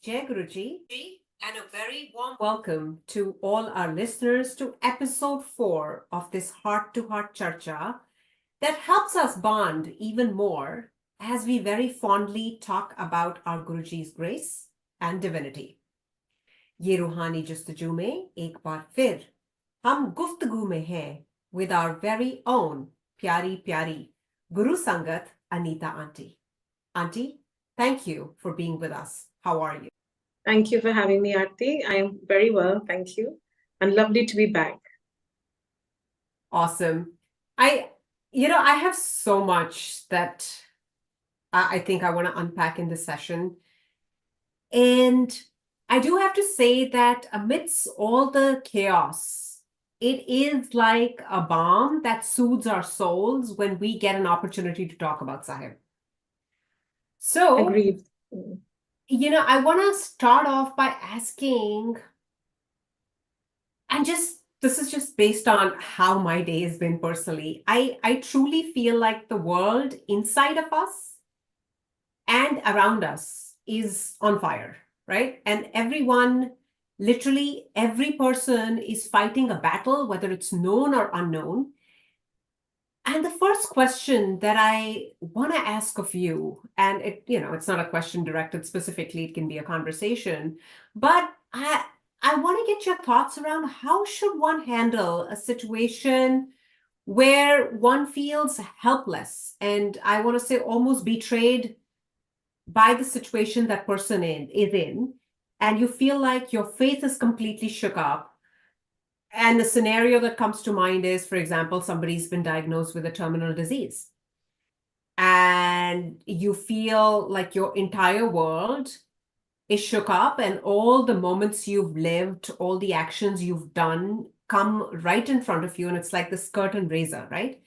Jai Guruji, and a very warm welcome to all our listeners to episode 4 of this heart to heart charcha that helps us bond even more as we very fondly talk about our Guruji's grace and divinity. ये रूहानी जस्तजू में एक बार फिर हम गुफ्तगू में हैं with our very own प्यारी प्यारी Guru Sangat Anita aunty. Aunty, thank you for being with us. How are you? Thank you for having me, Aarti. I am very well, thank you. And lovely to be back. Awesome. I have so much that I think I want to unpack in this session. And I do have to say that amidst all the chaos, it is like a balm that soothes our souls when we get an opportunity to talk about Sahib. So, Agreed. I want to start off by asking, and this is just based on how my day has been personally. I truly feel like the world inside of us and around us is on fire, right? And everyone, literally every person is fighting a battle, whether it's known or unknown. And the first question that I want to ask of you, and it's not a question directed specifically, it can be a conversation, but I want to get your thoughts around how should one handle a situation where one feels helpless and I want to say almost betrayed by the situation that person is in, and you feel like your faith is completely shook up. And the scenario that comes to mind is, for example, somebody's been diagnosed with a terminal disease. And you feel like your entire world is shook up, and all the moments you've lived, all the actions you've done come right in front of you. And it's like this curtain raiser, right?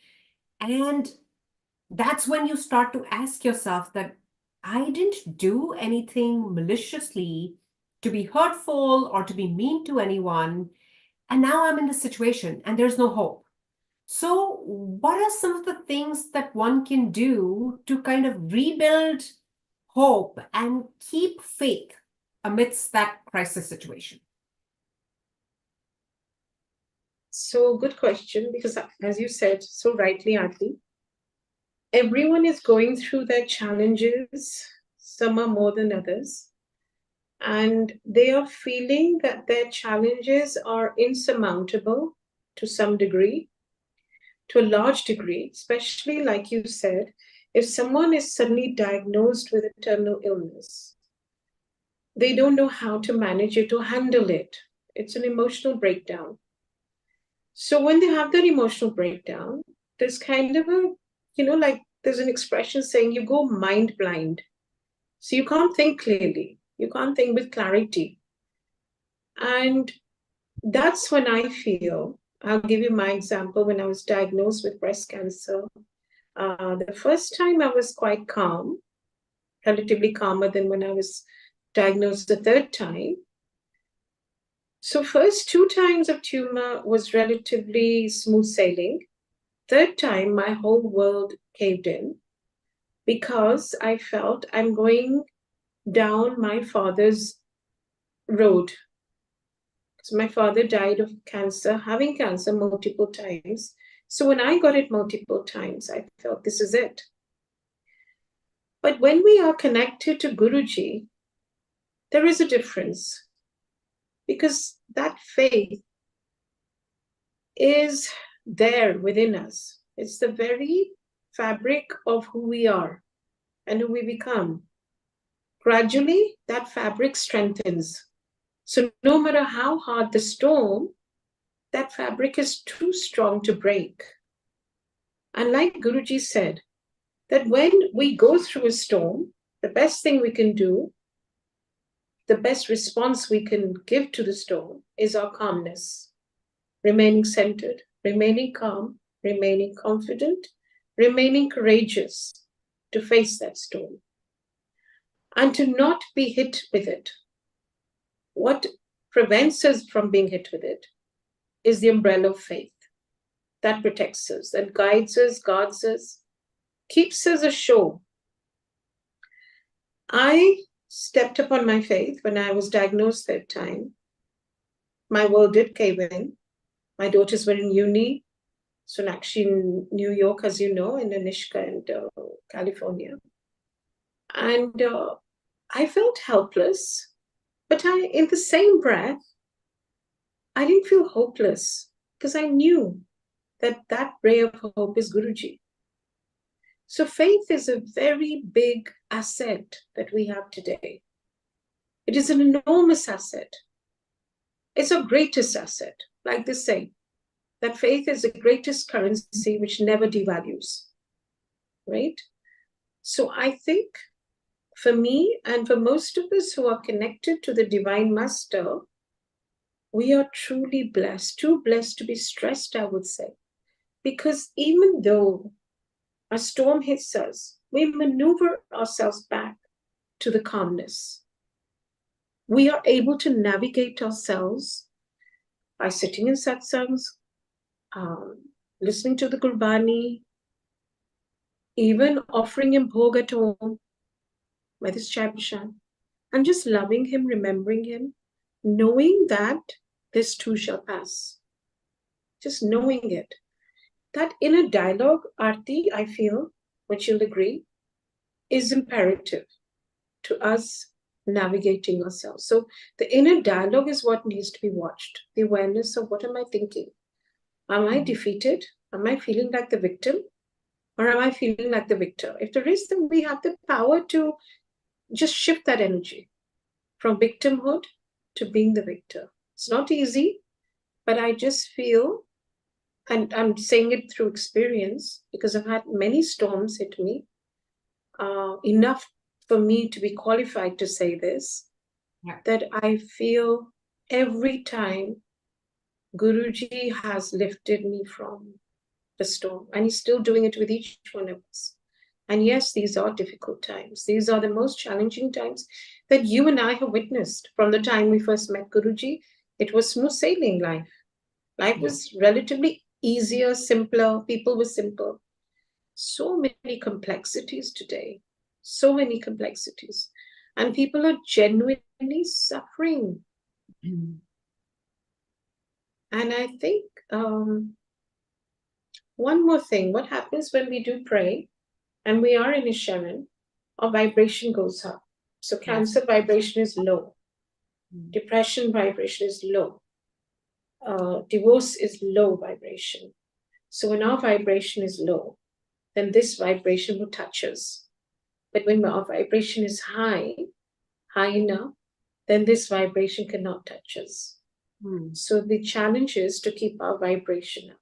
And that's when you start to ask yourself that I didn't do anything maliciously to be hurtful or to be mean to anyone. And now I'm in this situation and there's no hope. So, what are some of the things that one can do to kind of rebuild hope and keep faith amidst that crisis situation? So, good question, because as you said so rightly, Aarti, everyone is going through their challenges. Some are more than others. And they are feeling that their challenges are insurmountable to some degree, to a large degree, especially like you said, if someone is suddenly diagnosed with a terminal illness, they don't know how to manage it or handle it. It's an emotional breakdown. So when they have that emotional breakdown, there's kind of a, like there's an expression saying you go mind blind. So you can't think clearly. You can't think with clarity. And that's when I feel, I'll give you my example. When I was diagnosed with breast cancer, the first time I was quite calm, relatively calmer than when I was diagnosed the third time. So first 2 times of tumor was relatively smooth sailing. Third time, my whole world caved in because I felt I'm going down my father's road. So my father died of cancer, having cancer multiple times. So when I got it multiple times, I felt this is it. But when we are connected to Guruji, there is a difference, because that faith is there within us. It's the very fabric of who we are and who we become. Gradually, that fabric strengthens. So no matter how hard the storm, that fabric is too strong to break. And like Guruji said, that when we go through a storm, the best thing we can do, the best response we can give to the storm is our calmness, remaining centered, remaining calm, remaining confident, remaining courageous to face that storm and to not be hit with it. What prevents us from being hit with it is the umbrella of faith that protects us, that guides us, guards us, keeps us ashore. I stepped upon my faith when I was diagnosed that time. My world did cave in. My daughters were in uni, Sonakshi in New York, as you know, and Anishka in California. And I felt helpless, but in the same breath, I didn't feel hopeless because I knew that ray of hope is Guruji. So faith is a very big asset that we have today. It is an enormous asset. It's our greatest asset, like they say, that faith is the greatest currency which never devalues, right? So I think for me and for most of us who are connected to the Divine Master, we are truly blessed, too blessed to be stressed, I would say. Because even though a storm hits us, we maneuver ourselves back to the calmness. We are able to navigate ourselves by sitting in satsangs, listening to the Gurbani, even offering him bhog at home with his chai bishan, and just loving him, remembering him, knowing that this too shall pass. Just knowing it. That inner dialogue, Aarti, I feel, which you'll agree, is imperative to us navigating ourselves. So the inner dialogue is what needs to be watched. The awareness of what am I thinking? Am I defeated? Am I feeling like the victim? Or am I feeling like the victor? If there is, then we have the power to just shift that energy from victimhood to being the victor. It's not easy, but I just feel, and I'm saying it through experience, because I've had many storms hit me, enough for me to be qualified to say this, that I feel every time Guruji has lifted me from the storm, and he's still doing it with each one of us. And yes, these are difficult times. These are the most challenging times that you and I have witnessed. From the time we first met Guruji, it was smooth sailing life. Life was relatively easier, simpler. People were simple. So many complexities today. So many complexities. And people are genuinely suffering. And I think one more thing, what happens when we do pray and we are in a Sharan, our vibration goes up. So cancer vibration is low. Depression vibration is low. Divorce is low vibration. So when our vibration is low, then this vibration will touch us. But when our vibration is high enough, then this vibration cannot touch us. So the challenge is to keep our vibration up.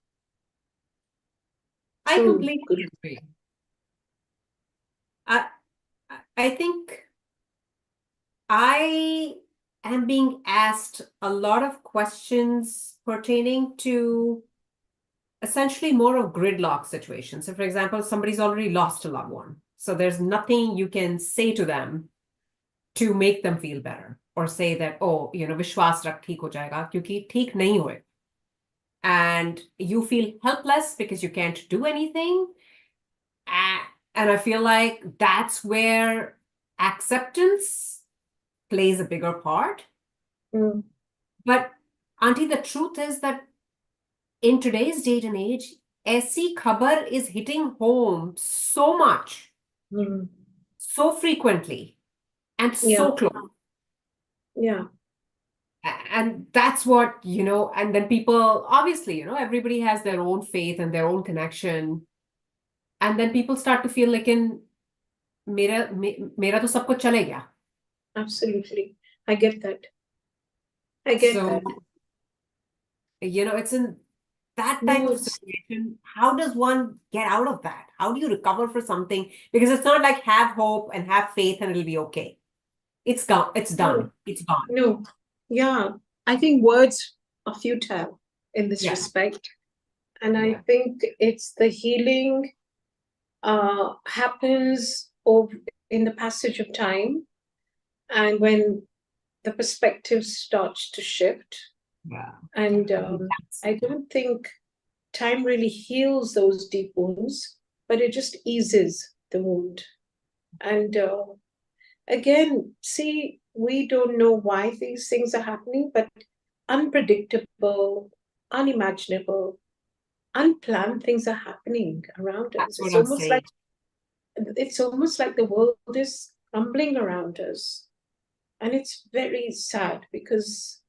I completely agree. I think I am being asked a lot of questions pertaining to essentially more of gridlock situations. So for example, somebody's already lost a loved one. So there's nothing you can say to them to make them feel better or say that, oh, vishwas rakh theek ho jayega, kyunki theek nahi hue. And you feel helpless because you can't do anything. And I feel like that's where acceptance plays a bigger part. But auntie, the truth is that in today's date and age, aisi khabar is hitting home so much, so frequently, and so close. Yeah. And that's what, and then people, obviously, everybody has their own faith and their own connection. And then people start to feel like mera to sab kuch chale gaya. Absolutely. I get that. I get that. It's in that type of situation. How does one get out of that? How do you recover for something? Because it's not like have hope and have faith and it'll be okay. It's gone. It's done. It's gone. No. Yeah. I think words are futile in this respect. And I think it's the healing happens in the passage of time. And when the perspective starts to shift. And I don't think time really heals those deep wounds, but it just eases the wound. And again, see, we don't know why these things are happening, but unpredictable, unimaginable, unplanned things are happening around us. That's what I'm saying. It's almost like the world is crumbling around us. And it's very sad because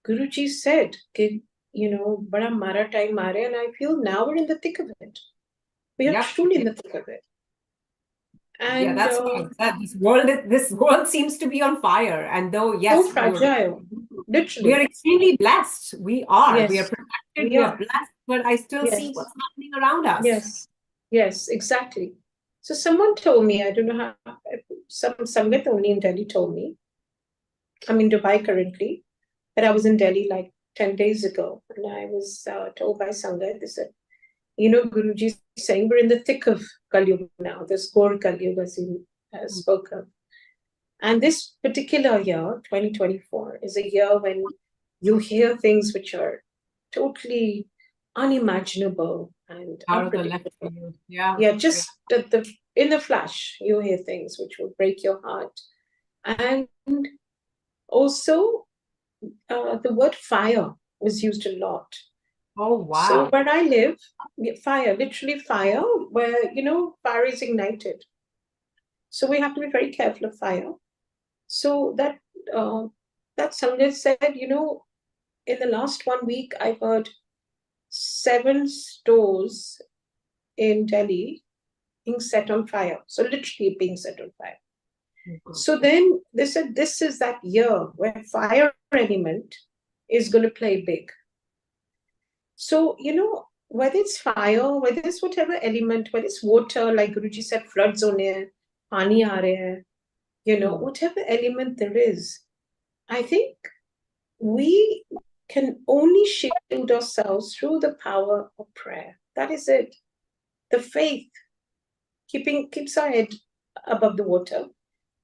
Guruji said, bada mara time mare, and I feel now we're in the thick of it. We are Yep. truly in the thick of it. Yeah, And that's what I said. This world seems to be on fire. And though, so yes, fragile, we are literally. extremely blessed. We are. We are Yes, protected. we We are are. blessed. But I still see Yes, what's happening around us. yes, yes, exactly. So someone told me, I don't know how, some Sangat only in Delhi told me, I'm in Dubai currently, but I was in Delhi like 10 days ago, and I was told by Sangat, they said, Guruji is saying we're in the thick of Kali Yuga now, this core Kali Yuga as he spoke of. And this particular year, 2024, is a year when you hear things which are totally unimaginable and Out of the left unpredictable. field. Yeah. Yeah, just in the flash, you hear things which will break your heart. And also, the word fire was used a lot. Oh, wow. So where I live, fire, literally fire, where, fire is ignited. So we have to be very careful of fire. So that Sangat said, in the last 1 week, I've heard 7 stores in Delhi being set on fire. So literally being set on fire. Okay. So then they said this is that year where fire element is going to play big. So, whether it's fire, whether it's whatever element, whether it's water, like Guruji said, floods on air, pani aa rahe hai, whatever element there is, I think we can only shield ourselves through the power of prayer. That is it. The faith keeps our head above the water,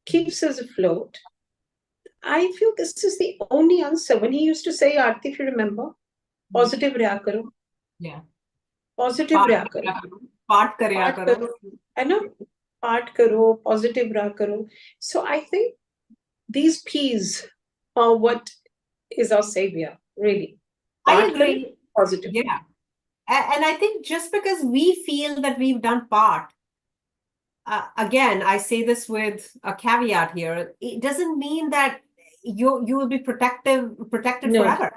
keeps us afloat. I feel this is the only answer. When he used to say, Aarti, if you remember, positive raya karo. Yeah. Positive raya karo. Part karya karo. I know. Part karo, positive raya karo. So I think these P's are what is our savior, really. I Part agree. karo, positive. Yeah. And I think just because we feel that we've done part, again, I say this with a caveat here, it doesn't mean that you will be protected No. forever.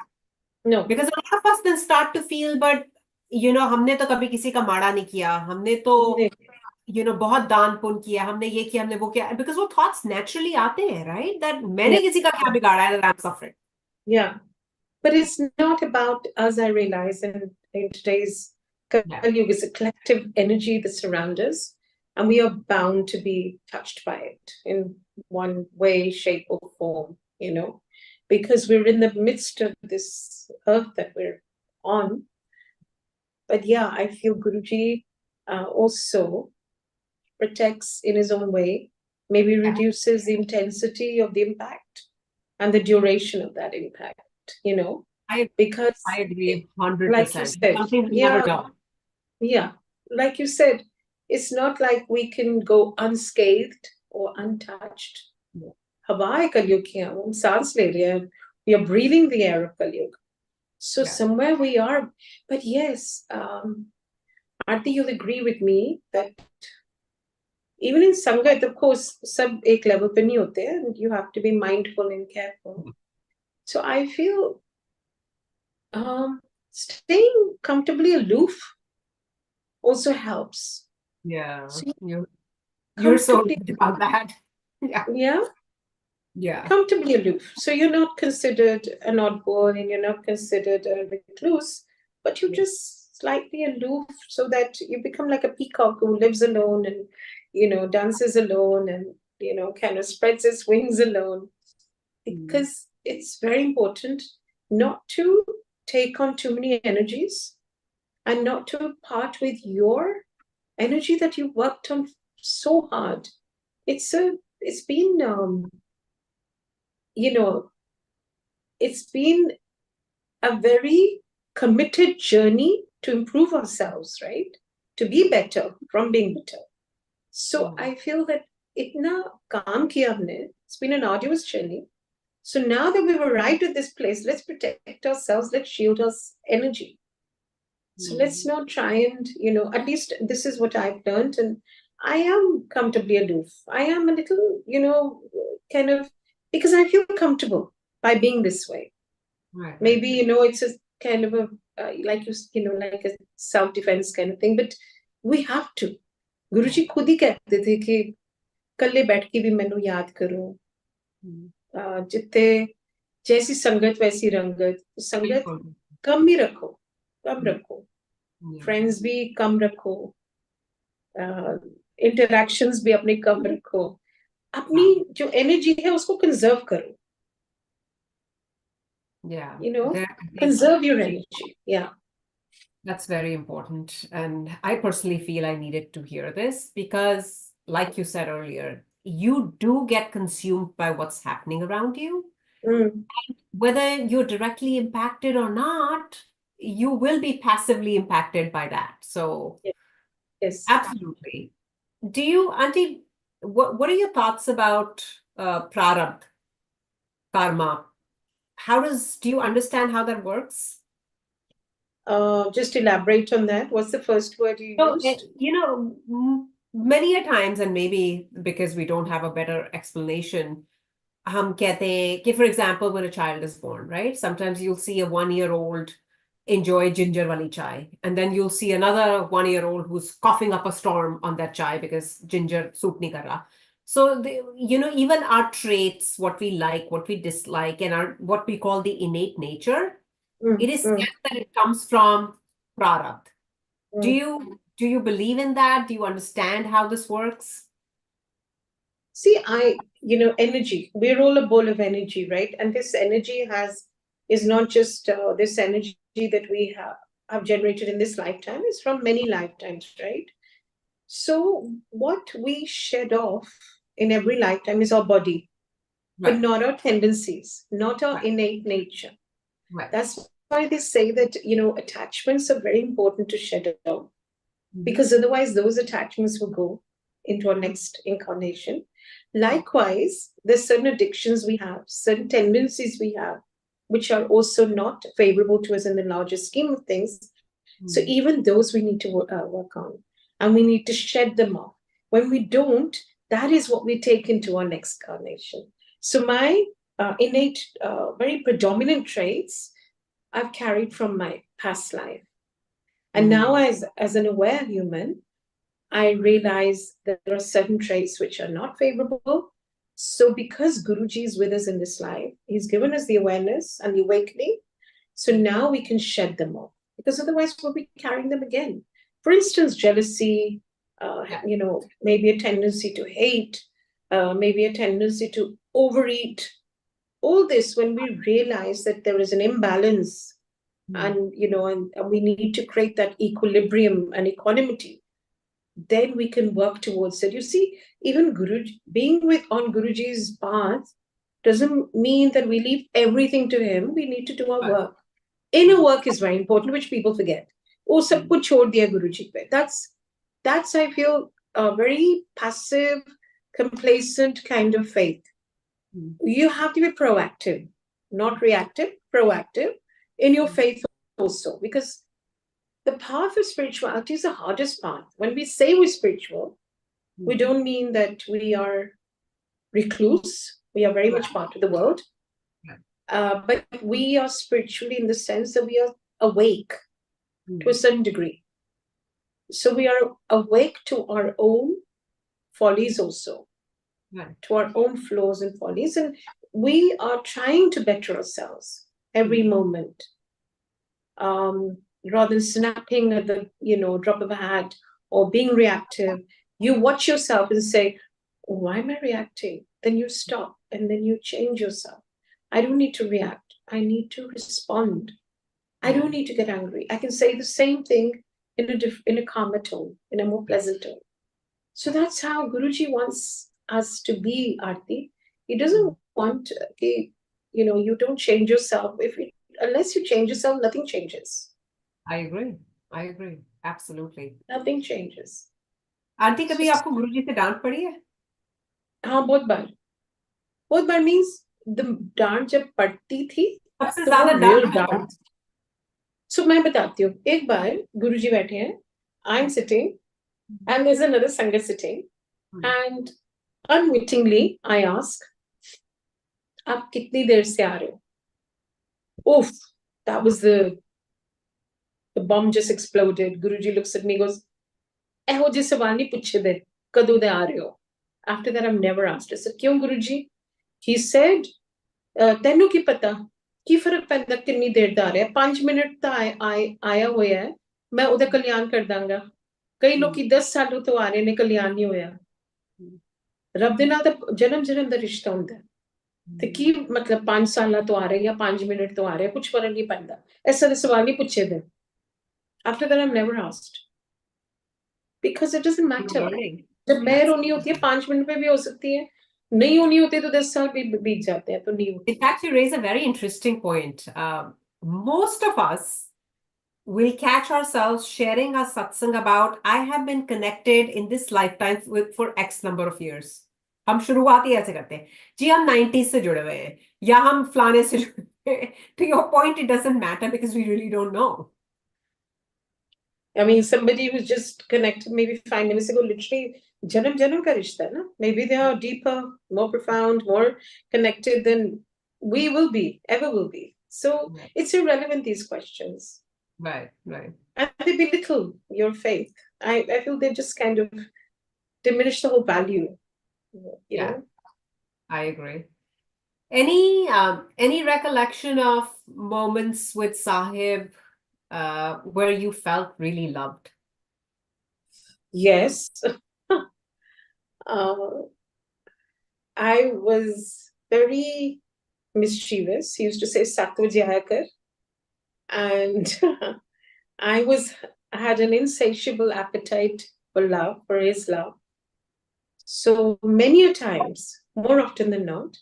No. Because a lot of us then start to feel, but हमने तो कभी किसी का माड़ा नहीं किया, हमने तो बहुत दान पुण्य किया, हमने ये किया, हमने वो किया, because वो thoughts naturally आते हैं, right? That मैंने किसी का क्या बिगाड़ा है that I'm suffering. Yeah. But it's not about us, I realize, in today's Kali Yuga, it's a collective energy that surrounds us, and we are bound to be touched by it in one way, shape, or form, because we're in the midst of this earth that we're on. But yeah, I feel Guruji also protects in his own way, maybe reduces the intensity of the impact and the duration of that impact. Because I agree 100%. like you said, Something we never done. Yeah, like you said, it's not like we can go unscathed or untouched. Hawa hai Kalyug ki hum saans le rahe hain. We are breathing the air of Kalyug. So somewhere we are. But yes, Aarti, you'll agree with me that even in Sangat, of course, sab ek level pe nahi hote hain, and you have to be mindful and careful. So I feel staying comfortably aloof also helps. Yeah. So you're so right about that. Yeah. Comfortably aloof. So you're not considered an oddball and you're not considered a recluse, but you're just slightly aloof so that you become like a peacock who lives alone and, dances alone and, kind of spreads its wings alone. Because it's very important not to take on too many energies and not to part with your energy that you worked on so hard. It's been it's been a very committed journey to improve ourselves, right? To be better from being better. So I feel that itna kaam kiya humne. It's been an arduous journey. So now that we've arrived at this place, let's protect ourselves, let's shield our energy. So let's not try and, at least this is what I've learned. And I am comfortably aloof. I am a little, kind of, because I feel comfortable by being this way. Right. Maybe, it's a kind of a, like like a self-defense kind of thing, but we have to. Guruji खुद ही कहते थे कि कल्ले बैठ के भी मैनू याद करो, जितने जैसी संगत वैसी रंगत, संगत कम ही रखो, कम रखो, फ्रेंड्स भी कम रखो, इंटरैक्शंस भी अपने कम रखो, अपनी जो एनर्जी है उसको कंजर्व करो. Yeah. Conserve your energy. Yeah. That's very important. And I personally feel I needed to hear this because, like you said earlier, you do get consumed by what's happening around you. Mm. Whether you're directly impacted or not, you will be passively impacted by that. So, yes, absolutely. Do you, Auntie, what are your thoughts about prarabdha, karma? Do you understand how that works? Just elaborate on that. What's the first word you used? Many a times, and maybe because we don't have a better explanation, हम कहते हैं कि, for example, when a child is born, right? Sometimes you'll see a 1-year-old enjoy ginger wali chai, and then you'll see another 1-year-old who's coughing up a storm on that chai because ginger suit nahi kar raha. So, even our traits, what we like, what we dislike, and what we call the innate nature, it is said that it comes from prarabdha. Do you believe in that? Do you understand how this works? See, energy. We're all a bowl of energy, right? And this energy is not just this energy that we have generated in this lifetime. It's from many lifetimes, right? So what we shed off in every lifetime is our body, but not our tendencies, not our innate nature. Right. That's why they say that, attachments are very important to shed off, because otherwise those attachments will go into our next incarnation. Likewise, there's certain addictions we have, certain tendencies we have, which are also not favorable to us in the larger scheme of things. So even those we need to work on, and we need to shed them off. When we don't, that is what we take into our next incarnation. So my innate, very predominant traits I've carried from my past life. And now as an aware human, I realize that there are certain traits which are not favorable. So because Guruji is with us in this life, he's given us the awareness and the awakening. So now we can shed them off, because otherwise we'll be carrying them again. For instance, jealousy, maybe a tendency to hate, maybe a tendency to overeat. All this, when we realize that there is an imbalance, and we need to create that equilibrium and equanimity, then we can work towards it. You see, even Guruji, being on Guruji's path doesn't mean that we leave everything to him. We need to do our work. Inner work is very important, which people forget. Oh, sab kuch chhod diya Guruji pe. That's I feel a very passive, complacent kind of faith. You have to be proactive, not reactive, proactive in your faith also, because the path of spirituality is the hardest path. When we say we're spiritual, we don't mean that we are recluse. We are very much part of the world. But we are spiritually in the sense that we are awake to a certain degree. So we are awake to our own follies also, to our own flaws and follies. And we are trying to better ourselves every moment. Rather than snapping at the drop of a hat or being reactive, you watch yourself and say, why am I reacting? Then you stop and then you change yourself. I don't need to react. I need to respond. I don't need to get angry. I can say the same thing in a calmer tone, in a more pleasant tone. So that's how Guruji wants us to be, Aarti. He doesn't want, you don't change yourself. Unless you change yourself, nothing changes. I agree. Absolutely. Nothing changes. Aunty कभी आपको गुरुजी से डांट पड़ी है? हाँ बहुत बार means the डांट जब पड़ती थी सबसे तो वो ज्यादा real डांट डांट. So मैं बताती हूँ. एक बार गुरुजी बैठे हैं, I'm sitting and there's another singer sitting, and unwittingly I ask, आप कितनी देर से आ रहे हो? Oof, that was the bomb just exploded. Guruji looks at me, goes, ਇਹੋ ਜਿਹੇ ਸਵਾਲ ਨਹੀਂ ਪੁੱਛਦੇ ਕਦੋਂ ਦੇ ਆ ਰਹੇ ਹੋ? After that I've never asked. I said, ਕਿਉਂ ਗੁਰੂਜੀ? He said, ਤੈਨੂੰ ਕੀ ਪਤਾ ਕੀ ਫਰਕ ਪੈਂਦਾ ਕਿੰਨੀ ਦੇਰ ਦਾ ਆ ਰਿਹਾ? 5 ਮਿੰਟ ਤਾਂ ਆਇਆ ਹੋਇਆ ਹੈ, ਮੈਂ ਉਹਦਾ ਕਲਿਆਣ ਕਰ ਦਾਂਗਾ. ਕਈ ਲੋਕੀ 10 ਸਾਲੋਂ ਤੋਂ ਆ ਰਹੇ ਨੇ, ਕਲਿਆਣ ਨਹੀਂ ਹੋਇਆ. ਰੱਬ ਦੇ ਨਾਲ ਤਾਂ ਜਨਮ ਦਾ ਰਿਸ਼ਤਾ ਹੁੰਦਾ ਹੈ. ਤੇ ਕੀ ਮਤਲਬ 5 ਸਾਲਾਂ ਤੋਂ ਆ ਰਹੇ ਜਾਂ 5 ਮਿੰਟ ਤੋਂ ਆ ਰਹੇ, ਕੁਝ ਫਰਕ ਨਹੀਂ ਪੈਂਦਾ. ਐਸਾ ਦੇ ਸਵਾਲ ਨਹੀਂ ਪੁੱਛੇ ਦੇ. After that I've never asked. Because it doesn't matter. जब मैं रोनी होती है 5 मिनट में भी हो सकती है, नहीं होनी होती है तो 10 साल भी बीत जाते हैं, तो नहीं होती. In fact, you raise a very interesting point. Most of us will catch ourselves sharing our satsang about, I have been connected in this lifetime for X number of years. हम शुरुआत ही ऐसे करते हैं जी, हम 90s से जुड़े हुए हैं या हम फलाने से जुड़े हैं. To your point, it doesn't matter because we really don't know. I mean, somebody who's just connected maybe 5 minutes ago, literally, janam ka rishta hai na? Maybe they are deeper, more profound, more connected than we will be, ever will be. So it's irrelevant, these questions. Right. And they belittle your faith. I feel they just kind of diminish the whole value. You know? I agree. Any recollection of moments with Sahib where you felt really loved? Yes. I was very mischievous. He used to say Sattu Jayakar. And I had an insatiable appetite for love, for his love. So many a times, more often than not,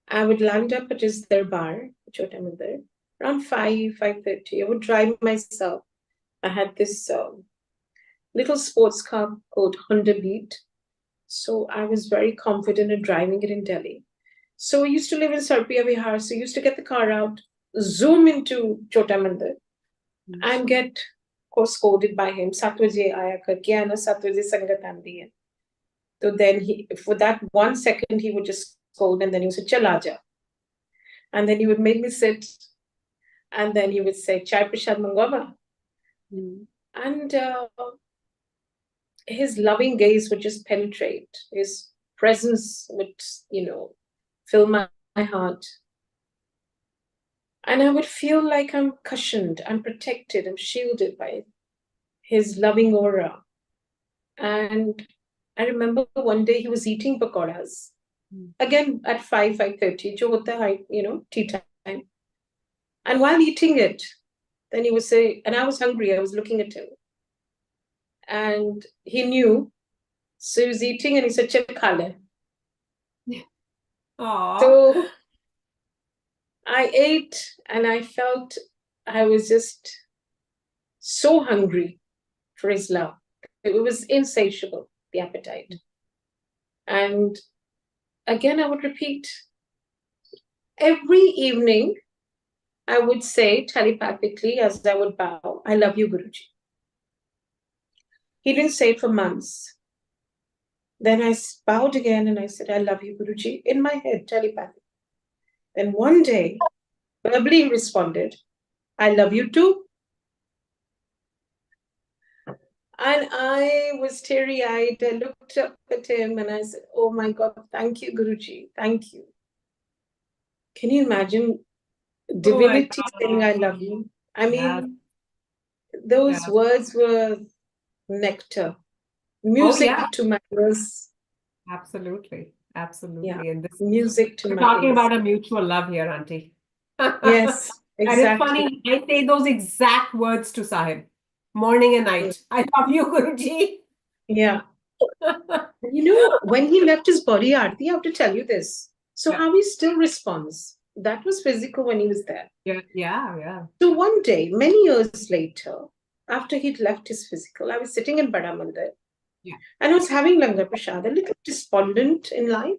I would land up at his darbar, Chota Mandir, around 5:30. I would drive myself. I had this little sports car called Honda Beat. So I was very confident in driving it in Delhi. So I used to live in Sarpiya Vihar. So I used to get the car out, zoom into Chota Mandir, and get, of course, scolded by him. 7 baje aaya kar, kya na 7 baje sangat aandi hai. So then for that 1 second, he would just scold, and then he would say, chal aaja. And then he would make me sit, and then he would say, chai prashad mangava. And his loving gaze would just penetrate. His presence would, fill my heart. And I would feel like I'm cushioned, I'm protected, I'm shielded by his loving aura. And I remember one day he was eating pakoras. Again at 5:30, jo hota hai, tea time. And while eating it, then he would say, and I was hungry, I was looking at him. And he knew. So he was eating and he said, chal kha le. So I ate and I felt I was just so hungry for his love. It was insatiable, the appetite. And again, I would repeat. Every evening, I would say telepathically as I would bow, I love you, Guruji. He didn't say it for months. Then I bowed again and I said, I love you, Guruji, in my head, telepathically. Then one day, verbally he responded, I love you too. And I was teary-eyed. I looked up at him and I said, oh my God, thank you, Guruji. Thank you. Can you imagine divinity saying, I love you? I mean, those words were nectar, music to my ears. Absolutely. Yeah, And this music to we're my talking ears. about a mutual love here, auntie. Yes, exactly. And it's funny, I say those exact words to Sahib, morning and night. I love you, Guruji. Yeah. When he left his body, Aarti, I have to tell you this. So how he still responds. That was physical when he was there. Yeah. So one day, many years later, after he'd left his physical, I was sitting in Bada Mandir Yeah. And I was having langar prasad, a little despondent in life,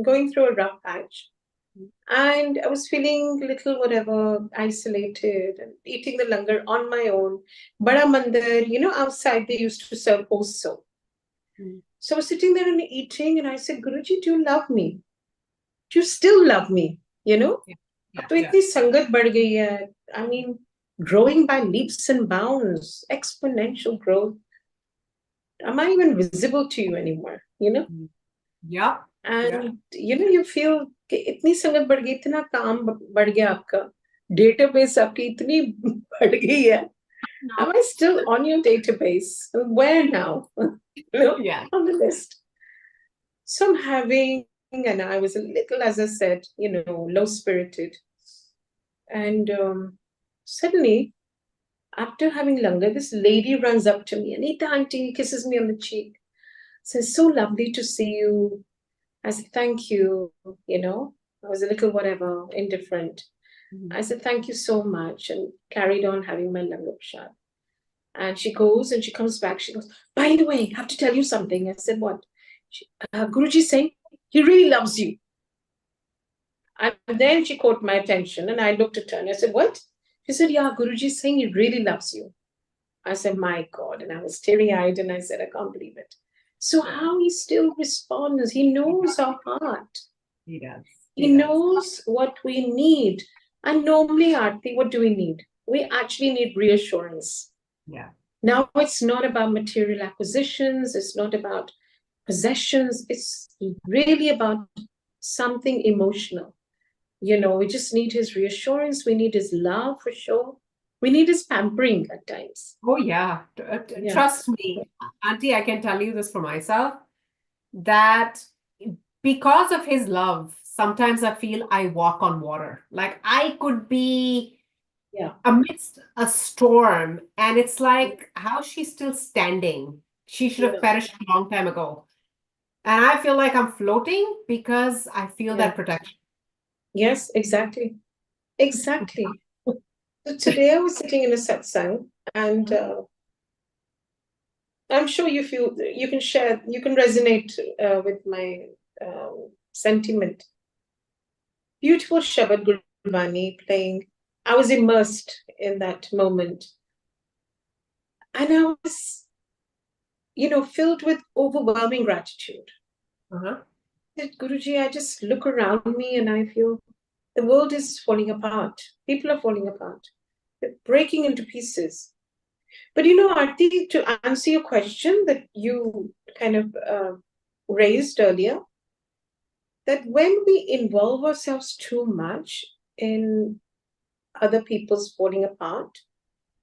going through a rough patch. And I was feeling a little whatever, isolated and eating the langar on my own. Bada mandir, outside they used to serve also. Mm. So I was sitting there and eating, and I said, Guruji, do you love me? Do you still love me? Yeah. अब Yeah. तो Yeah. इतनी संगत बढ़ गई है. I mean, growing by leaps and bounds, exponential growth. Am I even visible to you anymore? Mm. Yeah. Yeah. And you feel कि इतनी संगत बढ़ गई, इतना काम बढ़ गया आपका, database आपकी इतनी बढ़ गई है. No. Am I still on your database? Where now? Yeah. On the list. So I'm having, and I was a little, as I said, low spirited. And suddenly, after having langar, this lady runs up to me, Anita, aunty, kisses me on the cheek, says, so lovely to see you. I said, thank you. I was a little whatever, indifferent. Mhm. I said, thank you so much, and carried on having my langar prasad. And she goes and she comes back. She goes, by the way, I have to tell you something. I said, what? Guruji saying, he really loves you. And then she caught my attention, and I looked at her and I said, what? She said, yeah, Guruji is saying he really loves you. I said, my God. And I was teary eyed and I said, I can't believe it. So, Yeah. how he still responds, he knows our heart, He does. he He does. knows what we need. And normally, Aarti, what do we need? We actually need reassurance. Yeah. Now, it's not about material acquisitions, it's not about possessions, it's really about something emotional. We just need his reassurance, we need his love for sure. We need his pampering at times. Oh, yeah. Yeah. Trust me, Auntie, I can tell you this for myself, that because of his love, sometimes I feel I walk on water. Like I could be Yeah. amidst a storm, and it's like, how she's still standing? She should have Yeah. perished a long time ago. And I feel like I'm floating because I feel Yeah. that protection. Yes, exactly. Exactly. So today I was sitting in a satsang, and I'm sure you feel you can share, you can resonate with my sentiment. Beautiful Shabad Gurbani playing. I was immersed in that moment. And I was, filled with overwhelming gratitude. Uh-huh. That Guruji, I just look around me and I feel the world is falling apart. People are falling apart. They're breaking into pieces. But Aarti, to answer your question that you kind of raised earlier, that when we involve ourselves too much in other people's falling apart,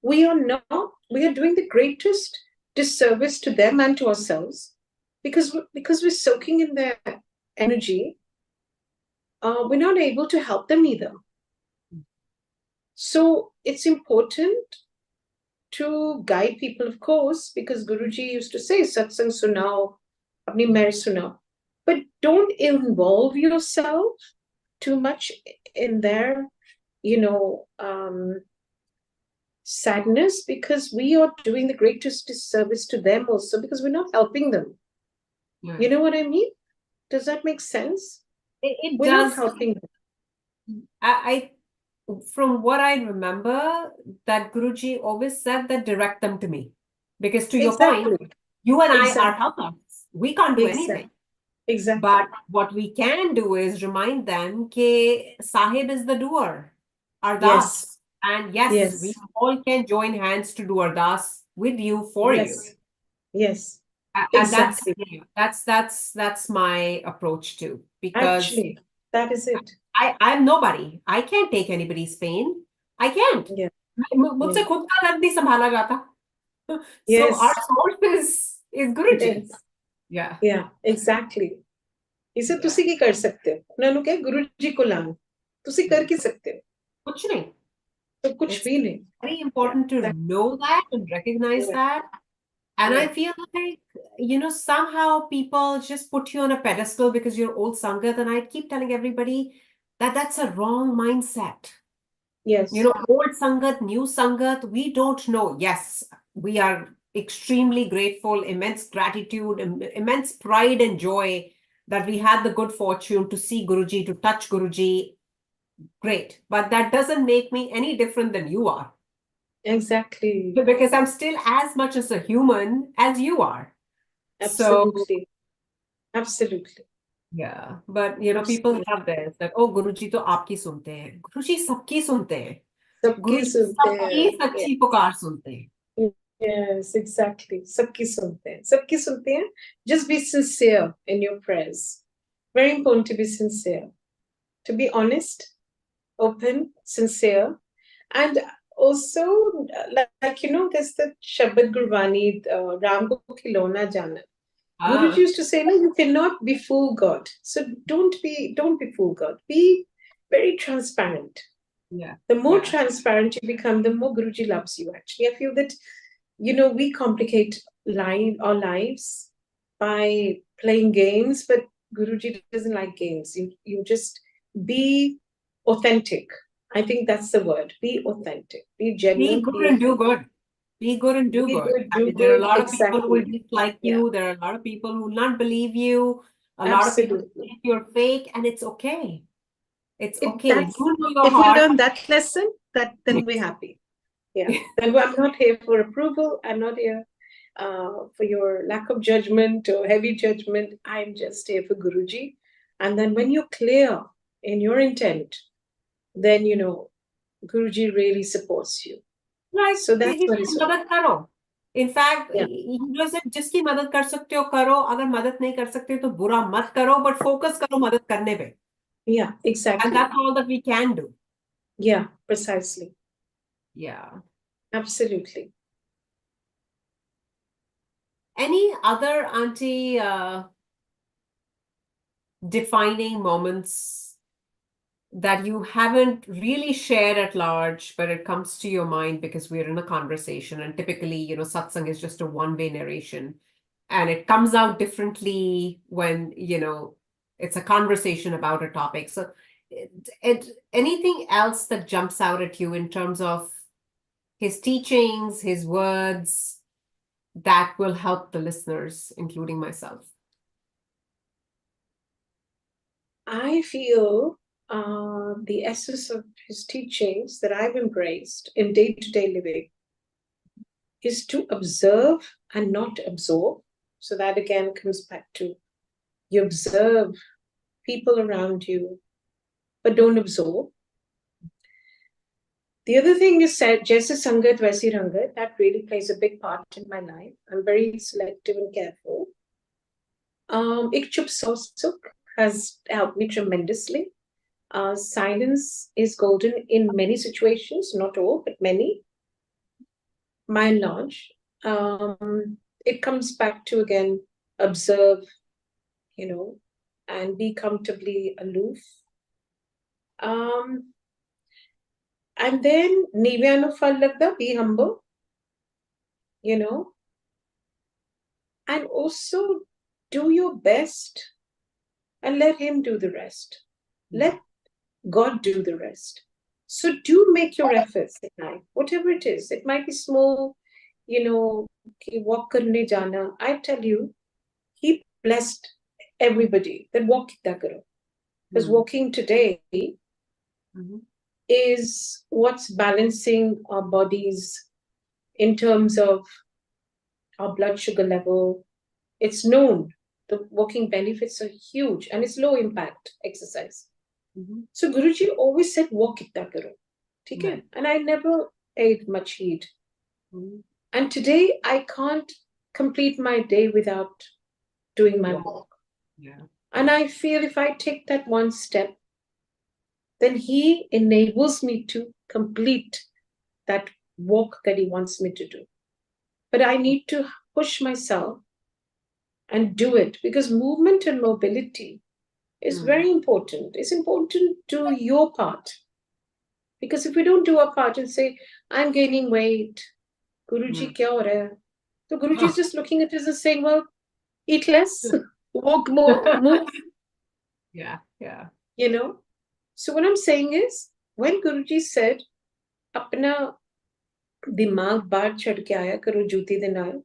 we are doing the greatest disservice to them and to ourselves, because we're soaking in their energy. We're not able to help them either. So it's important to guide people, of course, because Guruji used to say, Satsang sunao, apni mer sunao. But don't involve yourself too much in their, sadness, because we are doing the greatest disservice to them also, because we're not helping them. Yeah. You know what I mean? Does that make sense? It We're not does. helping them. From what I remember, that Guruji always said that direct them to me. Because to your Exactly. point, you and I are Exactly. helpless. We can't do anything. Exactly. But what we can do is remind them that Sahib is the doer, Ardas. Yes. And yes, Yes. we all can join hands to do Ardas with you, for you. Yes. Yes. And Exactly. that's my approach too. Because Actually, that is it. I'm nobody. I can't take anybody's pain. I can't. Yeah. मुझसे खुद का दर्द नहीं संभाला जाता. So Yes. our source is Guruji. Yes. Yeah. Yeah, exactly. इसे Yeah. ਤੁਸੀਂ ਕੀ ਕਰ ਸਕਦੇ ਹੋ? ਉਹਨਾਂ ਨੂੰ ਕਹੇ ਗੁਰੂ ਜੀ ਕੋ ਲਾਓ. ਤੁਸੀਂ ਕਰ ਕੀ ਸਕਦੇ ਹੋ? कुछ नहीं. तो कुछ It's भी नहीं. very important to Yeah. know that and recognize Yeah. that. And I Yeah. feel like, somehow people just put you on a pedestal because you're old Sangat. And I keep telling everybody that that's a wrong mindset. Yes. Old Sangat, new Sangat, we don't know. Yes, we are extremely grateful, immense gratitude, immense pride and joy that we had the good fortune to see Guruji, to touch Guruji. Great. But that doesn't make me any different than you are. Exactly. Because I'm still as much as a human as you are. So, Absolutely. Absolutely. yeah. But, people Absolutely. have this, that, oh, Guruji to aapki sunte hain. Guruji sabki sunte hain. सबकी Guruji सुनते sabki हैं. sachi pukar sunte hain. Yes, exactly. सबकी सुनते हैं. सबकी सुनते हैं. Just be sincere in your prayers. Very important to be sincere. To be honest, open, sincere. And also, there's the Shabad Gurwani, Ram ko khilona jana. Guruji used to say, no, you cannot be fool God. So don't be fool God. Be very transparent. Yeah. The more Yeah. transparent you become, the more Guruji loves you. Actually, I feel that, we complicate our lives by playing games, but Guruji doesn't like games. You just be authentic. I think that's the word. Be authentic. Be Be genuine. good Be and do authentic. good. Be good and do Be good. good, I do mean, there are a good. lot of people who will Exactly. dislike Yeah, you. There are a lot of people who will not believe you. A lot of people absolutely. think you're fake, and it's okay. It's okay. That's You know your if we heart. learn that lesson, then we're happy. Yeah. Then I'm not here for approval. I'm not here for your lack of judgment or heavy judgment. I'm just here for Guruji. And then when you're clear in your intent, then Guruji really supports you. Right. So that's He what said, it's all. मदद करो. In fact, Yeah. जिसकी मदद कर सकते हो करो. अगर मदद नहीं कर सकते तो बुरा मत करो, but focus करो मदद करने पे. Yeah, And exactly. that's all that we can do. Yeah, precisely. Yeah. Absolutely. Any other auntie defining moments that you haven't really shared at large, but it comes to your mind because we're in a conversation, and typically, satsang is just a one-way narration, and it comes out differently when, it's a conversation about a topic. So anything else that jumps out at you in terms of his teachings, his words, that will help the listeners, including myself? I feel the essence of his teachings that I've embraced in day-to-day living is to observe and not absorb. So that again comes back to you observe people around you, but don't absorb. The other thing is said, Jaisa Sangat, Vaisi Rangat, that really plays a big part in my life. I'm very selective and careful. Ik Chup Sosuk has helped me tremendously. Silence is golden in many situations, not all, but many. By and large, it comes back to again observe, and be comfortably aloof. And then Nivyano Fallagda, be humble, and also do your best and let him do the rest. Let God do the rest. So do make your efforts at night, whatever it is. It might be small, walk karne jana. I tell you, he blessed everybody that walk kitna karo. Because walking today is what's balancing our bodies in terms of our blood sugar level. It's known the walking benefits are huge and it's low impact exercise. So Guruji always said, walk kitna karo. Okay? And I never paid much heed. And today I can't complete my day without doing my walk. Yeah. And I feel if I take that one step, then he enables me to complete that walk that he wants me to do. But I need to push myself and do it because movement and mobility is very important. It's important to do your part. Because if we don't do our part and say, I'm gaining weight, Guruji, kya ho raha hai? So Guruji is just looking at us and saying, well, eat less, walk more, move. Yeah. So what I'm saying is, when Guruji said, apna दिमाग बाहर चढ़ के आया करो जूती दे नाल.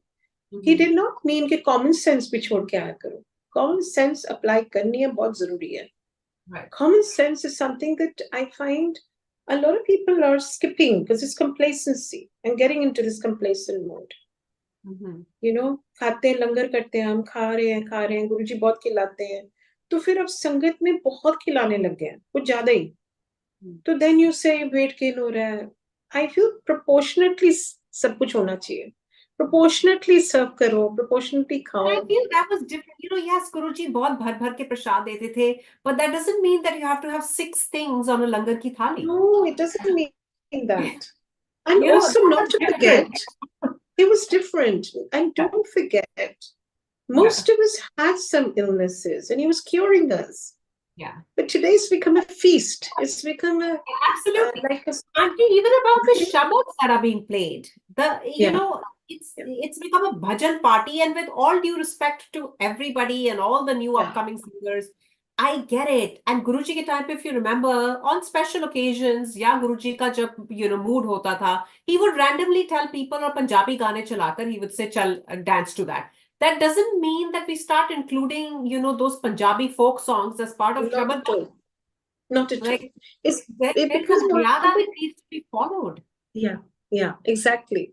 He Mhm. did not mean कि common sense भी छोड़ के आया करो. Common sense apply करनी है बहुत जरूरी है. Right. Common sense is something that I find a lot of people are skipping because it's complacency and getting into this complacent mode. Mhm. You know, खाते हैं लंगर करते हैं हम खा रहे हैं गुरुजी बहुत खिलाते हैं तो फिर अब संगत में बहुत खिलाने लग गए हैं कुछ ज्यादा ही. Mm. तो then you say weight gain हो रहा है. I feel proportionately सब कुछ होना चाहिए. Proportionately serve करो, proportionately And I खाओ. feel that was different. Yes, Guruji बहुत भर भर के प्रसाद देते थे, but that doesn't mean that you have to have 6 things on a langar ki thali. No, it doesn't mean that. And also That not was to different. forget, it was different. And Yeah. don't forget, Yeah. most of us had some illnesses and he was curing us. Yeah. But today it's become a feast. It's become a Absolutely. like a Auntie, even about the shabads that are being played, yeah, it's yeah, it's become a bhajan party, and with all due respect to everybody and all the new yeah, upcoming singers, I get it. And Guruji ke time pe, if you remember, on special occasions, yeah, Guruji ka jab mood hota tha, he would randomly tell people or Punjabi gaane chalakar, he would say, "Chal dance to that." That doesn't mean that we start including, those Punjabi folk songs as part of not Shabad. at all. Not at all. Like It's there's because a what maryada that needs to be followed. yeah, exactly.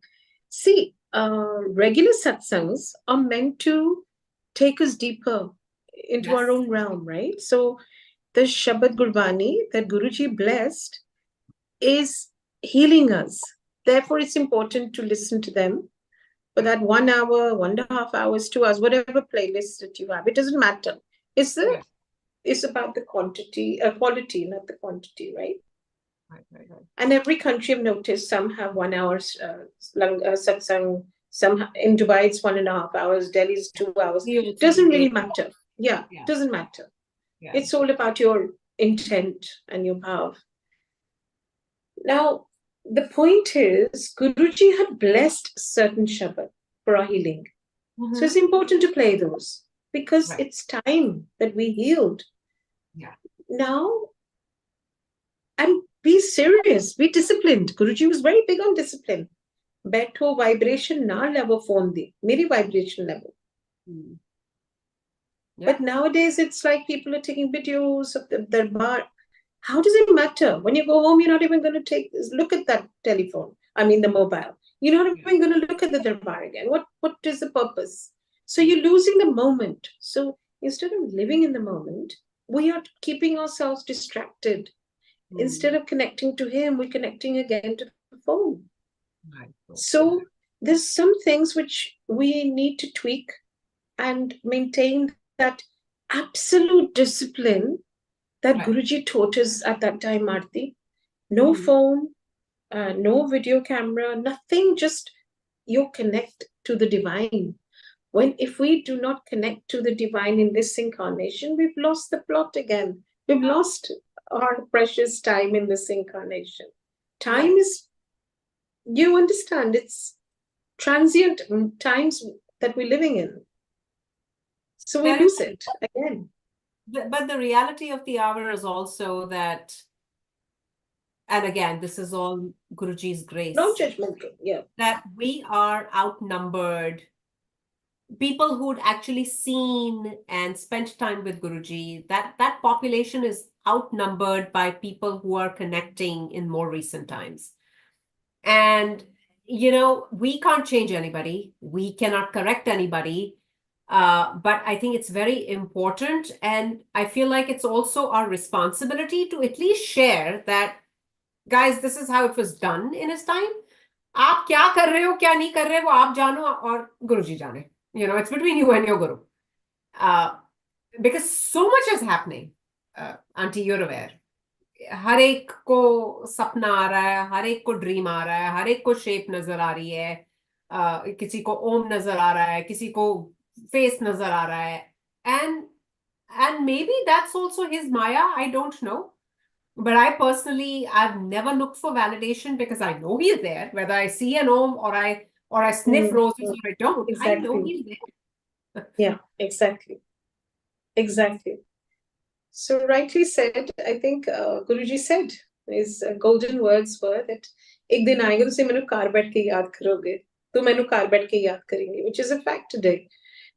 See, regular satsangs are meant to take us deeper into Yes. our own realm, right? So the Shabad Gurbani that Guruji blessed is healing us. Therefore, it's important to listen to them for that 1 hour, 1.5 hours, 2 hours, whatever playlist that you have. It doesn't matter. It's the Yeah. it's about the quality, not the quantity, right? Right. And every country I've noticed, some have 1 hour satsang, some in Dubai it's 1.5 hours, Delhi's 2 hours. We also Doesn't do really great. matter. Yeah, Yeah. doesn't matter. Yeah. It's all about your intent and your bhav. Now, the point is, Guruji had blessed certain Shabad for our healing. So it's important to play those because Right. it's time that we healed. Yeah. Now, and be serious, be disciplined. Guruji was very big on discipline. बैठो vibration ना level phone दी मेरी vibration level. Mm. Yeah. But nowadays it's like people are taking videos of their bar. How does it matter? When you go home, you're not even going to look at that telephone. I mean the mobile. You're not even going to look at the darbar again. What is the purpose? So you're losing the moment. So instead of living in the moment, we are keeping ourselves distracted. Instead of connecting to him, we're connecting again to the phone. Right. So there's some things which we need to tweak and maintain that absolute discipline that Right. Guruji taught us at that time, Aarti. No phone, no video camera, nothing, just you connect to the divine. If we do not connect to the divine in this incarnation, we've lost the plot again. We've lost our precious time in this incarnation. Time Right. is, you understand, it's transient times that we're living in. So we Very lose true. it again. But the reality of the hour is also that, and again, this is all Guruji's grace, Non-judgmental, yeah. that we are outnumbered. People who'd actually seen and spent time with Guruji, that population is outnumbered by people who are connecting in more recent times. And, we can't change anybody. We cannot correct anybody. But I think it's very important. And I feel like it's also our responsibility to at least share that, guys, this is how it was done in his time. आप क्या कर रहे हो क्या नहीं कर रहे हो आप जानो और गुरुजी जाने. It's between you and your guru. Because so much is happening. Auntie, you're aware. हर एक को सपना आ रहा है, हर एक को ड्रीम आ रहा है, हर एक को शेप नजर आ रही है, किसी को ओम नजर आ रहा है, किसी को फेस नजर आ रहा है. And maybe that's also his maya, I don't know. But I've never looked for validation because I know he's there, whether I see an om or I sniff roses or I don't. I know Exactly. he's there. Yeah, exactly. Exactly. So rightly said, I think Guruji said his golden words were that एक दिन आएगा तुसी मैनू घर बैठ के याद करोगे, तू मैनू घर बैठ के याद करेंगे, which is a fact today,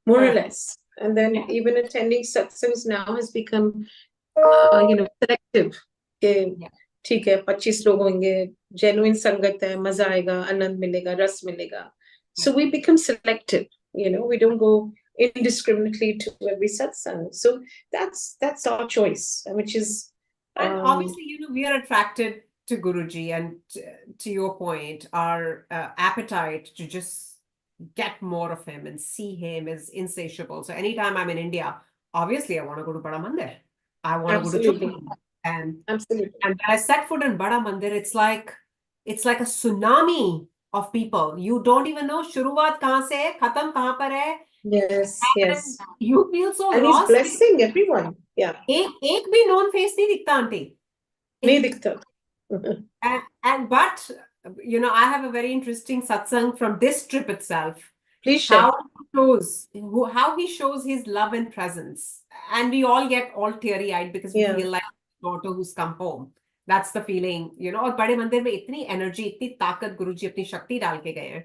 more or less. And then Yeah. even attending satsangs now has become selective. कि Yeah. ठीक है 25 लोग होंगे, genuine संगत है, मजा आएगा, आनंद मिलेगा, रस मिलेगा. So we become selective. We don't go indiscriminately to every satsang. So that's our choice, which is And obviously, we are attracted to Guruji, and to your point, our appetite to just get more of him and see him is insatiable. So anytime I'm in India, obviously I want to go to Bada Mandir. I want to go to absolutely, Chupam. And absolutely. when I set foot in Bada Mandir, it's like a tsunami of people. You don't even know शुरुआत कहाँ से है, खत्म कहाँ पर है, Yes, yes. and you feel so And he's lost. blessing everyone. Yeah. एक भी known face नहीं दिखता आंटी. नहीं दिखता. But I have a very interesting satsang from this trip itself. Please share. How he shows his love and presence, and we all get all teary-eyed because we Yeah. feel like daughter who's come home. That's the feeling, और बड़े मंदिर में इतनी energy, इतनी ताकत गुरुजी अपनी शक्ति डाल के गए हैं.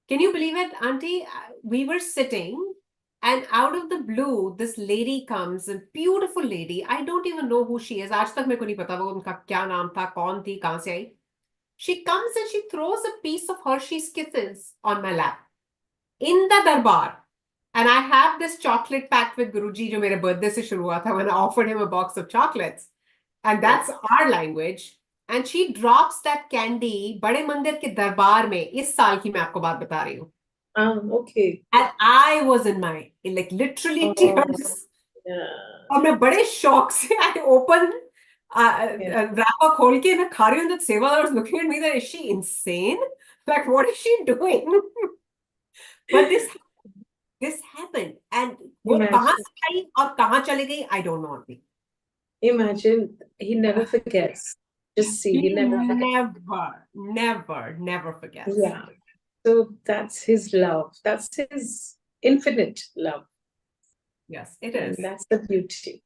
Can you believe it, Auntie? We were sitting, and out of the blue, this lady comes, a beautiful lady. I don't even know who she is. आज तक मेरे को नहीं पता वो उनका क्या नाम था, कौन थी, कहाँ से आई. She comes and she throws a piece of Hershey's Kisses on my lap in the darbar. And I have this chocolate pact with Guruji जो मेरे birthday से शुरू हुआ था when I offered him a box of chocolates. And that's our language. And she drops that candy बड़े मंदिर के दरबार में. इस साल की मैं आपको बात बता रही हूँ. Okay. And I was in my literally tears. Yeah. और मैं बड़े शौक से I open wrapper खोल के मैं खा रही हूँ. That सेवा was looking at me that is she insane? Like what is she doing? But this happened, and वो कहाँ से आई और कहाँ चली गई I don't know. Imagine, he never forgets. Just see, he never forgets. Yeah. So that's his love. That's his infinite love. Yes, it And is. that's the beauty.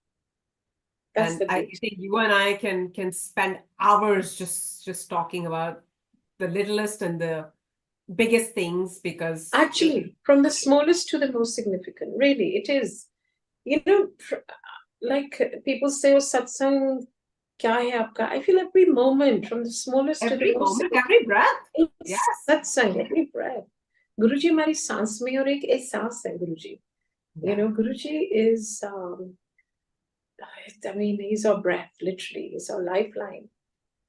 That's the I beauty. think you and I can spend hours just talking about the littlest and the biggest things, because Actually, from the smallest to the most significant, really, it is. Like people say, oh, satsang, kya hai aapka? I feel every moment, from the smallest to the most moment, every breath. Yes. Satsang, every breath. Guruji हमारी सांस में और एक एहसास है Guruji. Guruji is, he's our breath, literally. He's our lifeline.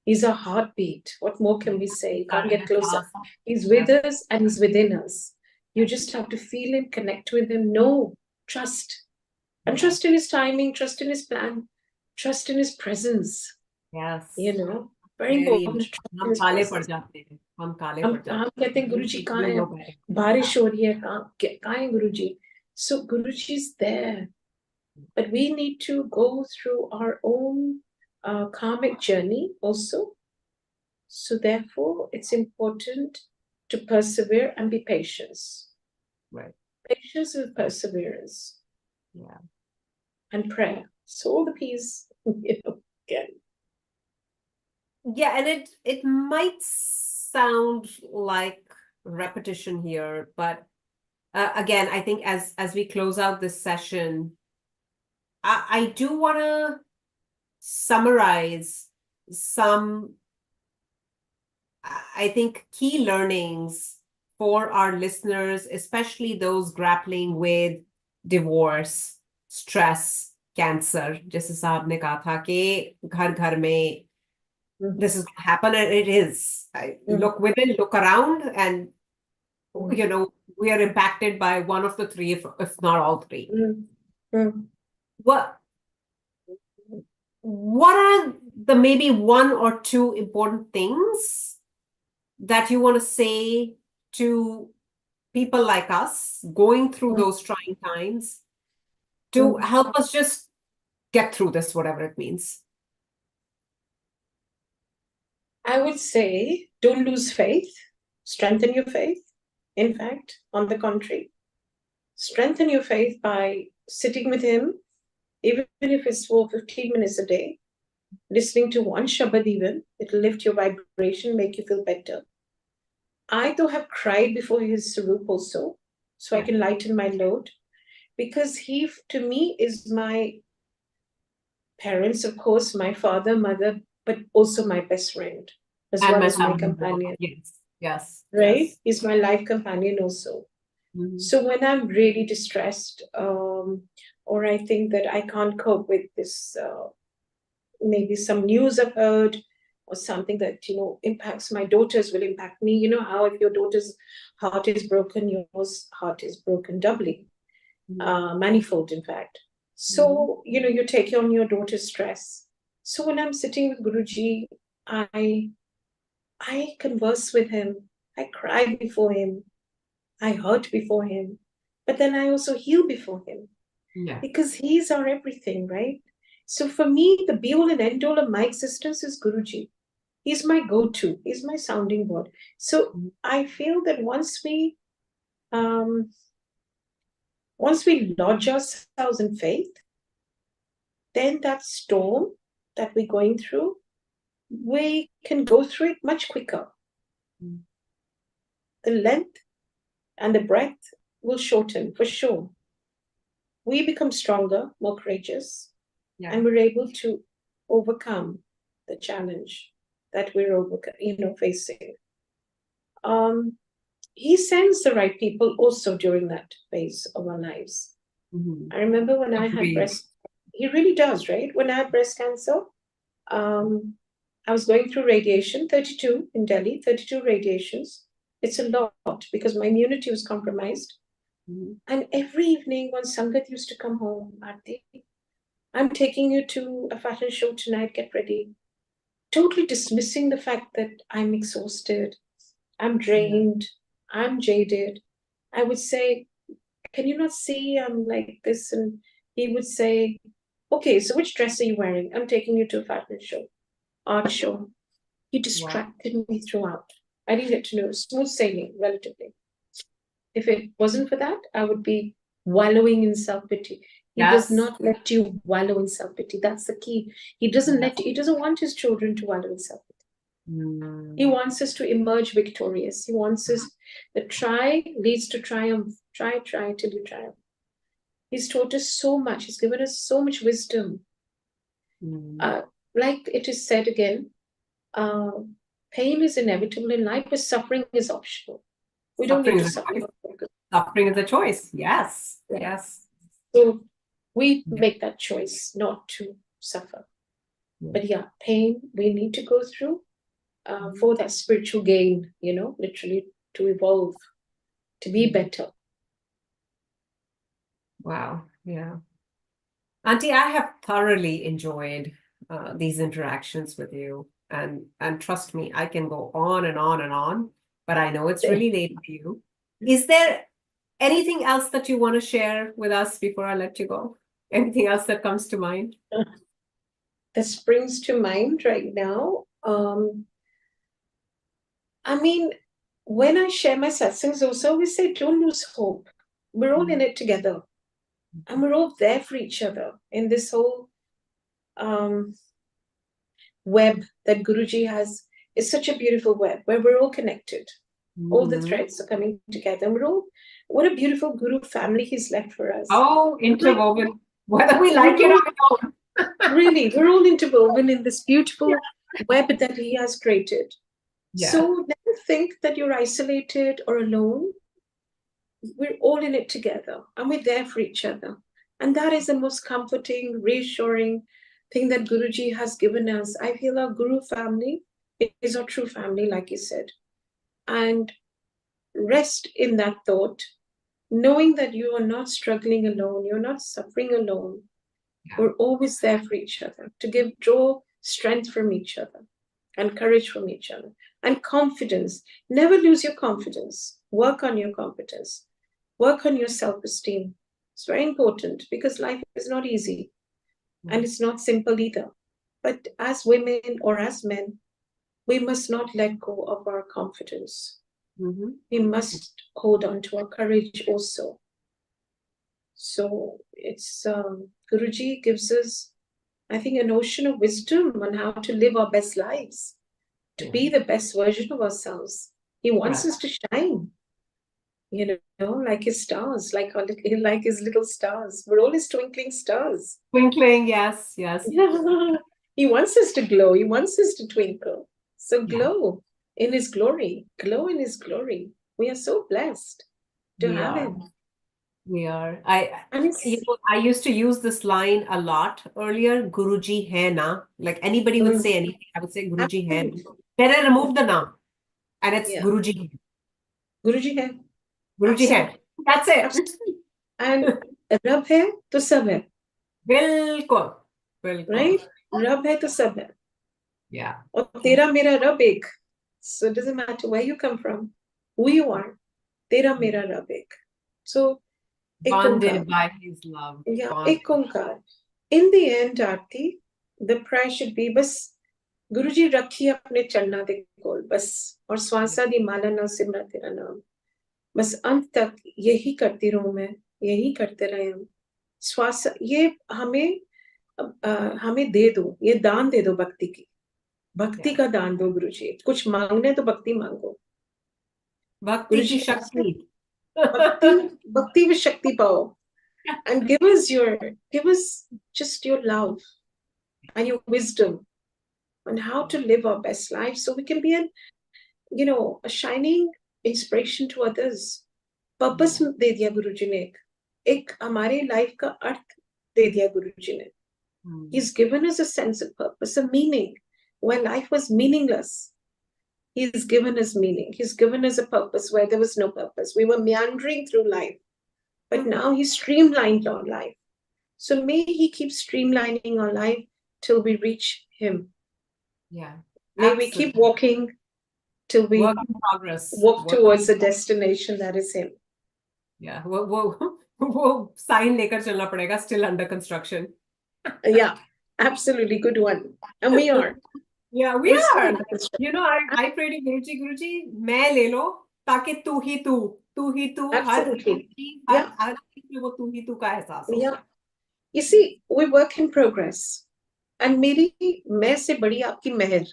He's our heartbeat. What more can we say? You can't get closer. He's with us and he's within us. You just have to feel him, connect with him, know, trust. And trust in his timing, trust in his plan, trust in his presence. Yes. Very important. हम काले पड़ जाते हैं. हम कहते हैं गुरुजी कहाँ है? बारिश हो रही है, कहाँ है गुरुजी? So Guruji's there. But we need to go through our own karmic journey also. So therefore, it's important to persevere and be patient. Right. Patience with perseverance. Yeah. And prayer. So all the P's, again. Yeah, and it might sound like repetition here, but again, I think as we close out this session, I do want to summarize some, I think, key learnings for our listeners, especially those grappling with divorce, stress, cancer. जैसे साहब ने कहा था कि घर में this is going to happen, and it is. Look within, look around, and we are impacted by one of the three, if not all three. What are the maybe one or two important things that you want to say to people like us going through those trying times to help us just get through this, whatever it means? I would say, don't lose faith. Strengthen your faith. In fact, on the contrary, strengthen your faith by sitting with him, even if it's for 15 minutes a day. listening to one Shabad even, it'll lift your vibration, make you feel better. I though have cried before his Sarup also, so I can lighten my load, because he, to me, is my parents, of course, my father, mother, but also my best friend, as And well my as my sounding board. companion. Yes. Right? He's my life companion also. Mhm. So when I'm really distressed, or I think that I can't cope with this, maybe some news I've heard, or something that, impacts my daughters, will impact me. You know how if your daughter's heart is broken, yours heart is broken doubly, manifold, in fact. So, you take on your daughter's stress. So when I'm sitting with Guruji, I converse with him. I cry before him. I hurt before him. But then I also heal before him. Yeah. Because he's our everything, right? So for me, the be all and end all of my existence is Guruji. He's my go-to. He's my sounding board. So I feel that um, once we lodge ourselves in faith, then that storm that we're going through, we can go through it much quicker. The length and the breadth will shorten for sure. We become stronger, more courageous, and we're able to overcome the challenge that we're facing. He sends the right people also during that phase of our lives. I remember when I had he really does, right? When I had breast cancer, I was going through radiation, 32 in Delhi, 32 radiations. It's a lot because my immunity was compromised. And every evening when Sangat used to come home, Aarti, I'm taking you to a fashion show tonight, get ready. Totally dismissing the fact that I'm exhausted, I'm drained, I'm jaded. I would say, can you not see I'm like this? And he would say, okay, so which dress are you wearing? I'm taking you to a fashion show, art show. He distracted me throughout. I didn't get to know, smooth sailing, relatively. If it wasn't for that, I would be wallowing in self-pity. He does not let you wallow in self-pity. That's the key. He doesn't want his children to wallow in self-pity. He wants us to emerge victorious. He wants us, the try leads to triumph. Try till you triumph. He's taught us so much. He's given us so much wisdom. Like it is said again, pain is inevitable in life, but suffering is optional. We don't need to suffer. Suffering is a choice. Yes. So we make that choice not to suffer. But pain we need to go through for that spiritual gain, literally to evolve, to be better. Wow. Yeah. Auntie, I have thoroughly enjoyed these interactions with you. And trust me, I can go on and on and on, but I know it's really late for you. Is there anything else that you want to share with us before I let you go? Anything else that comes to mind? That springs to mind right now. I mean, when I share my satsangs also, we say, don't lose hope. We're all in it together. And we're all there for each other in this whole web that Guruji has. It's such a beautiful web where we're all connected. All the threads are coming together. And we're all, what a beautiful Guru family he's left for us. Oh, interwoven. Whether we like it or not. Really, we're all interwoven in this beautiful web that he has created. So never think that you're isolated or alone. We're all in it together and we're there for each other. And that is the most comforting, reassuring thing that Guruji has given us. I feel our Guru family is our true family, like you said. And rest in that thought, knowing that you are not struggling alone, you're not suffering alone. We're always there for each other to draw strength from each other and courage from each other and confidence. Never lose your confidence. Work on your competence. Work on your self-esteem. It's very important because life is not easy and it's not simple either. But as women or as men, we must not let go of our confidence. We must hold on to our courage also. So it's Guruji gives us I think, a notion of wisdom on how to live our best lives, to be the best version of ourselves. He wants us to shine, like his stars, like like his little stars. We're all his twinkling stars. Twinkling, yes. He wants us to glow. He wants us to twinkle. So glow in his glory. Glow in his glory. We are so blessed to have him. We are. And I used to use this line a lot earlier. Guruji hai na. Like anybody would say anything, I would say Guruji hai na. Then I removed the na, and it's Guruji hai. Guruji hai. Guruji hai. That's it. And Rab hai to sab hai. बिल्कुल. Right? Rab hai to sab hai. Yeah. और तेरा मेरा रब एक. So it doesn't matter where you come from, who you are. तेरा मेरा रब एक. So bonded by his love. Yeah, ek onkar. In the end, Aarti, the prayer should be बस गुरुजी रखिए अपने चरणा दे कोल बस और श्वासा दी माला ना सिमरा तेरा नाम बस अंत तक यही करती रहूं मैं यही करते रहे हम श्वास ये हमें दे दो ये दान दे दो भक्ति की भक्ति का दान दो गुरुजी कुछ मांगने तो भक्ति मांगो भक्ति की शक्ति भक्ति में शक्ति पाओ and give us just your love and your wisdom on how to live our best life so we can be a shining inspiration to others. Purpose दे दिया गुरुजी ने एक हमारे लाइफ का अर्थ दे दिया गुरुजी ने. He's given us a sense of purpose, a meaning when life was meaningless. He's given us meaning. He's given us a purpose where there was no purpose. We were meandering through life. But now he's streamlined our life. So may he keep streamlining our life till we reach him. Yeah. May we keep walking till we work in progress. Walk towards the destination that is him. Yeah. वो sign लेकर चलना पड़ेगा, still under construction. Yeah, absolutely. Good one. And we are. Yeah, we are. I pray to Guruji, मैं ले लो ताकि तू ही तू हर चीज वो तू ही तू का एहसास हो. Yeah. You see, we work in progress. And मेरी मैं से बड़ी आपकी मेहर.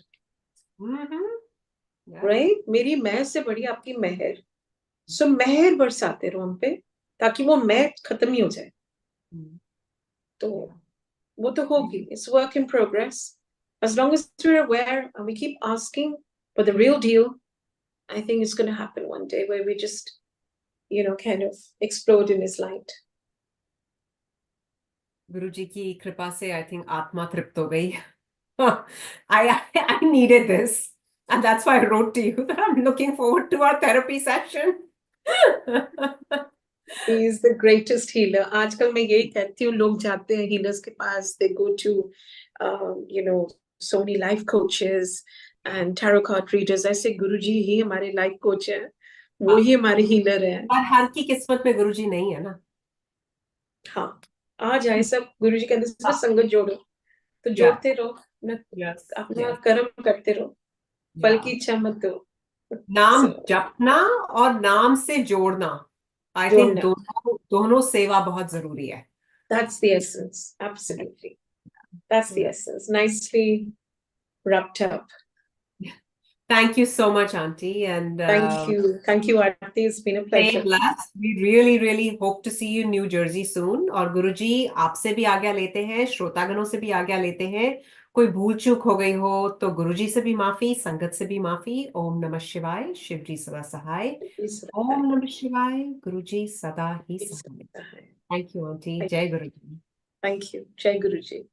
Right? मेरी मैं से बड़ी आपकी मेहर. So मेहर बरसाते रहो हम पे ताकि वो मैं खत्म ही हो जाए. तो वो तो होगी. It's work in progress. As long as we're aware and we keep asking for the real deal, I think it's going to happen one day where we just, kind of explode in his light. Guruji की कृपा से I think आत्मा तृप्त हो गई. I needed this. And that's why I wrote to you that I'm looking forward to our therapy session. He is the greatest healer. आजकल मैं यही कहती हूँ लोग जाते हैं healers के पास. They go to, so many life coaches and tarot card readers. I say गुरुजी ही हमारे life coach है. वो ही हमारे healer है. पर हर की किस्मत में गुरुजी नहीं है ना. हाँ. आ जाए सब गुरुजी कहते हैं सब संगत जोड़ो. तो जोड़ते रहो. अपना कर्म करते रहो. फल की इच्छा मत दो. नाम जपना और नाम से जोड़ना. I think दोनों सेवा बहुत जरूरी है. That's the essence. Absolutely. That's the essence. Nicely wrapped up. Thank you so much, Aunty. And thank you, Aarti. It's been a pleasure. Stay blessed. We really, really hope to see you in New Jersey soon. और गुरुजी आपसे भी आज्ञा लेते हैं, श्रोतागणों से भी आज्ञा लेते हैं. कोई भूल चूक हो गई हो तो गुरुजी से भी माफी, संगत से भी माफी. ओम नमः शिवाय. शिवजी सदा सहाय. ओम नमः शिवाय. गुरुजी सदा ही सहाय. Thank you, Aunty. Jai Guruji. Thank you. Jai Guruji.